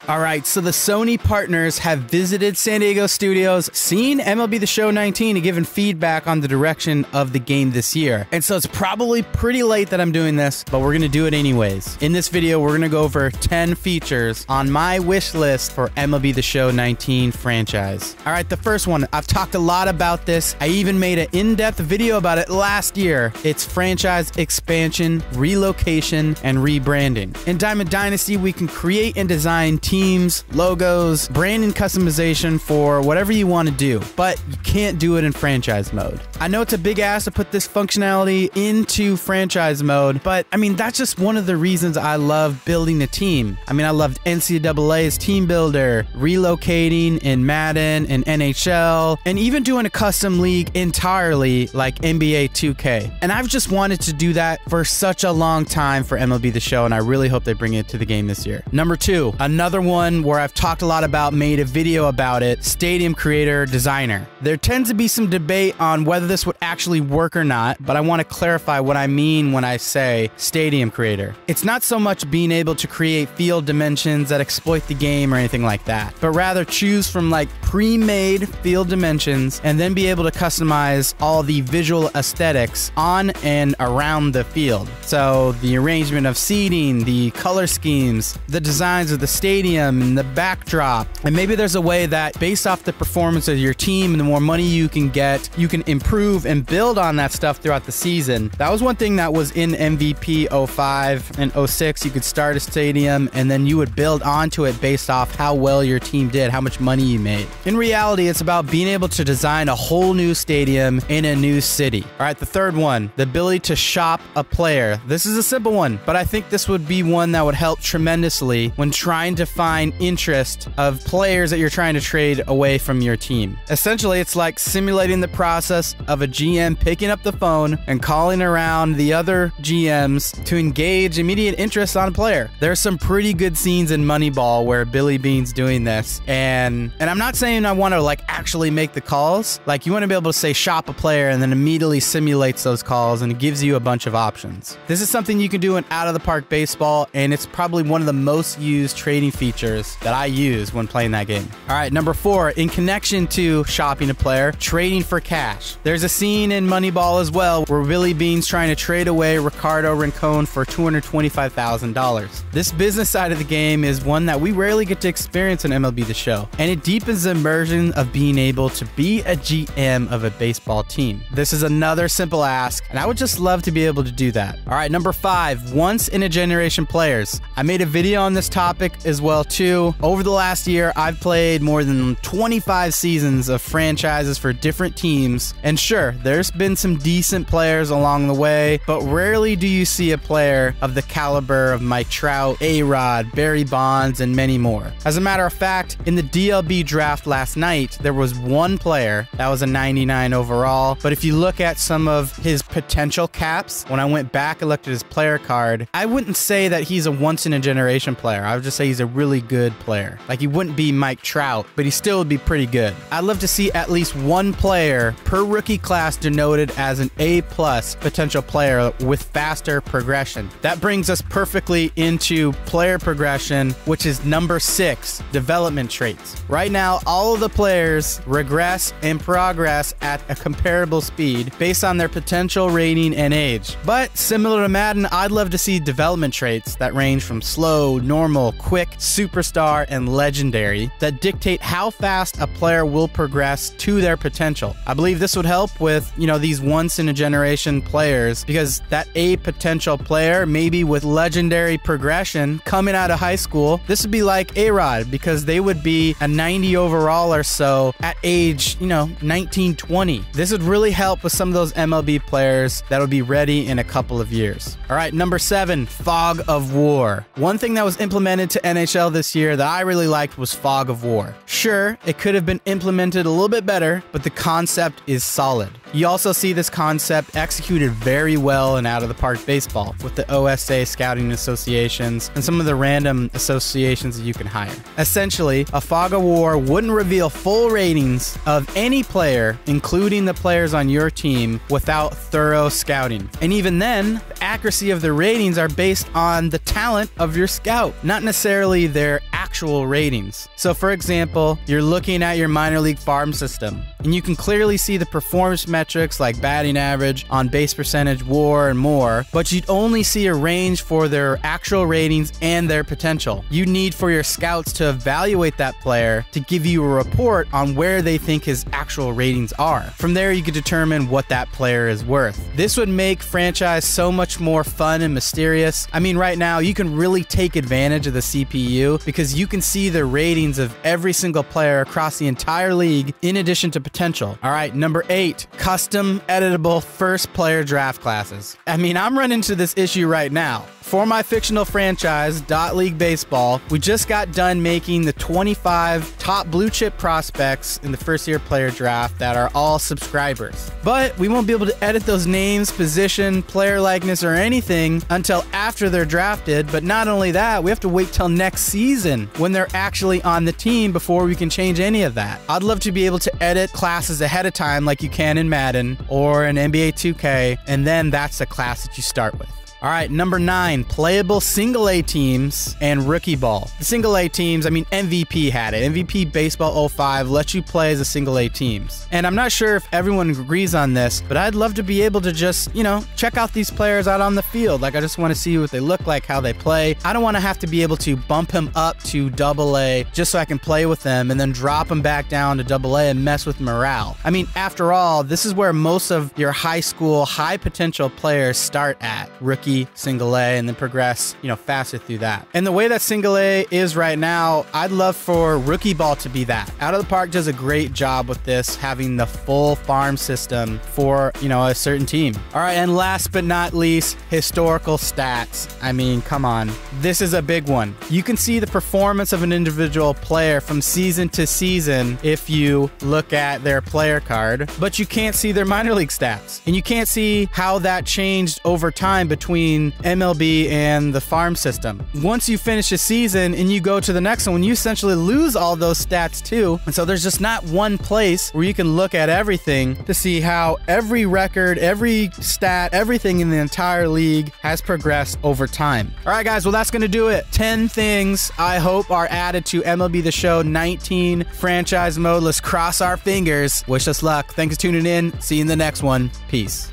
All right, so the Sony partners have visited San Diego studios, seen MLB The Show 19, and given feedback on the direction of the game this year. And so it's probably pretty late that I'm doing this, but we're going to do it anyways. In this video, we're going to go over 10 features on my wish list for MLB The Show 19 franchise. All right, the first one, I've talked a lot about this. I even made an in-depth video about it last year. It's franchise expansion, relocation, and rebranding. In Diamond Dynasty, we can create and design teams, logos, branding customization for whatever you want to do, but you can't do it in franchise mode. I know it's a big ask to put this functionality into franchise mode, but I mean, that's just one of the reasons I love building a team. I mean, I loved NCAA's Team Builder, relocating in Madden and NHL, and even doing a custom league entirely like NBA 2K. And I've just wanted to do that for such a long time for MLB The Show, and I really hope they bring it to the game this year. Number 2, another one where I've talked a lot about, made a video about it, Stadium Creator Designer. There tends to be some debate on whether this would actually work or not, but I want to clarify what I mean when I say Stadium Creator. It's not so much being able to create field dimensions that exploit the game or anything like that, but rather choose from like pre-made field dimensions and then be able to customize all the visual aesthetics on and around the field. So the arrangement of seating, the color schemes, the designs of the stadium, and the backdrop. And maybe there's a way that based off the performance of your team and the more money you can get, you can improve and build on that stuff throughout the season. That was one thing that was in MVP 05 and 06. You could start a stadium and then you would build onto it based off how well your team did, how much money you made. In reality, it's about being able to design a whole new stadium in a new city. All right, the third one, the ability to shop a player. This is a simple one, but I think this would be one that would help tremendously when trying to find interest of players that you're trying to trade away from your team. Essentially, it's like simulating the process of a GM picking up the phone and calling around the other GMs to engage immediate interest on a player. There's some pretty good scenes in Moneyball where Billy Bean's doing this, and I'm not saying I want to like actually make the calls. Like, you want to be able to say shop a player and then immediately simulates those calls, and it gives you a bunch of options. This is something you can do in out of the park baseball, and it's probably one of the most used trading features that I use when playing that game. All right, number 4, in connection to shopping a player, trading for cash. There's a scene in Moneyball as well where Billy Bean's trying to trade away Ricardo Rincon for $225,000. This business side of the game is one that we rarely get to experience in MLB The Show, and it deepens the immersion of being able to be a GM of a baseball team. This is another simple ask, and I would just love to be able to do that. All right, number 5, once in a generation players. I made a video on this topic as well too. Over the last year, I've played more than 25 seasons of franchises for different teams, and sure, there's been some decent players along the way, but rarely do you see a player of the caliber of Mike Trout, A-Rod, Barry Bonds, and many more. As a matter of fact, in the DLB draft last night, there was one player that was a 99 overall, but if you look at some of his potential caps, when I went back and looked at his player card, I wouldn't say that he's a once-in-a-generation player. I would just say he's a really good player. Like, he wouldn't be Mike Trout, but he still would be pretty good. I'd love to see at least one player per rookie class denoted as an A+ potential player with faster progression. That brings us perfectly into player progression, which is number 6, development traits. Right now, all of the players regress and progress at a comparable speed based on their potential rating and age. But similar to Madden, I'd love to see development traits that range from slow, normal, quick, superstar, and legendary that dictate how fast a player will progress to their potential. I believe this would help with, these once-in-a-generation players, because that A potential player, maybe with legendary progression coming out of high school, this would be like A-Rod, because they would be a 90 overall or so at age, 19, 20. This would really help with some of those MLB players that would be ready in a couple of years. All right, number 7, Fog of War. One thing that was implemented to NHL this year that I really liked was Fog of War. Sure, it could have been implemented a little bit better, but the concept is solid. You also see this concept executed very well in Out of the Park Baseball with the OSA scouting associations and some of the random associations that you can hire. Essentially, a Fog of War wouldn't reveal full ratings of any player, including the players on your team, without thorough scouting. And even then, the accuracy of the ratings are based on the talent of your scout, not necessarily their actual actual ratings. So for example, you're looking at your minor league farm system, and you can clearly see the performance metrics like batting average, on base percentage, WAR, and more, but you'd only see a range for their actual ratings and their potential. You need for your scouts to evaluate that player to give you a report on where they think his actual ratings are. From there, you could determine what that player is worth. This would make franchise so much more fun and mysterious. I mean, right now, you can really take advantage of the CPU because you can see the ratings of every single player across the entire league in addition to potential. All right, number 8, custom editable first player draft classes. I mean, I'm running into this issue right now. For my fictional franchise, League Baseball, we just got done making the 25 top blue chip prospects in the first year player draft that are all subscribers. But we won't be able to edit those names, position, player likeness, or anything until after they're drafted. But not only that, we have to wait till next season when they're actually on the team before we can change any of that. I'd love to be able to edit classes ahead of time like you can in Madden or in NBA 2K, and then that's the class that you start with. All right, number 9, playable single A teams and rookie ball. The single A teams, I mean, MVP had it. MVP Baseball 05 lets you play as a single A teams. And I'm not sure if everyone agrees on this, but I'd love to be able to just, check out these players out on the field. Like, I just want to see what they look like, how they play. I don't want to have to be able to bump him up to AA just so I can play with them and then drop him back down to AA and mess with morale. I mean, after all, this is where most of your high school, high potential players start at. Rookie, single A, and then progress, faster through that. And the way that single A is right now, I'd love for rookie ball to be that. Out of the Park does a great job with this, having the full farm system for, a certain team. All right, and last but not least, historical stats. I mean, come on. This is a big one. You can see the performance of an individual player from season to season if you look at their player card, but you can't see their minor league stats. And you can't see how that changed over time between MLB and the farm system. Once you finish a season and you go to the next one, you essentially lose all those stats too. And so there's just not one place where you can look at everything to see how every record, every stat, everything in the entire league has progressed over time. All right, guys, well, that's going to do it. 10 things I hope are added to MLB The Show 19 franchise mode. Let's cross our fingers. Wish us luck. Thanks for tuning in. See you in the next one. Peace.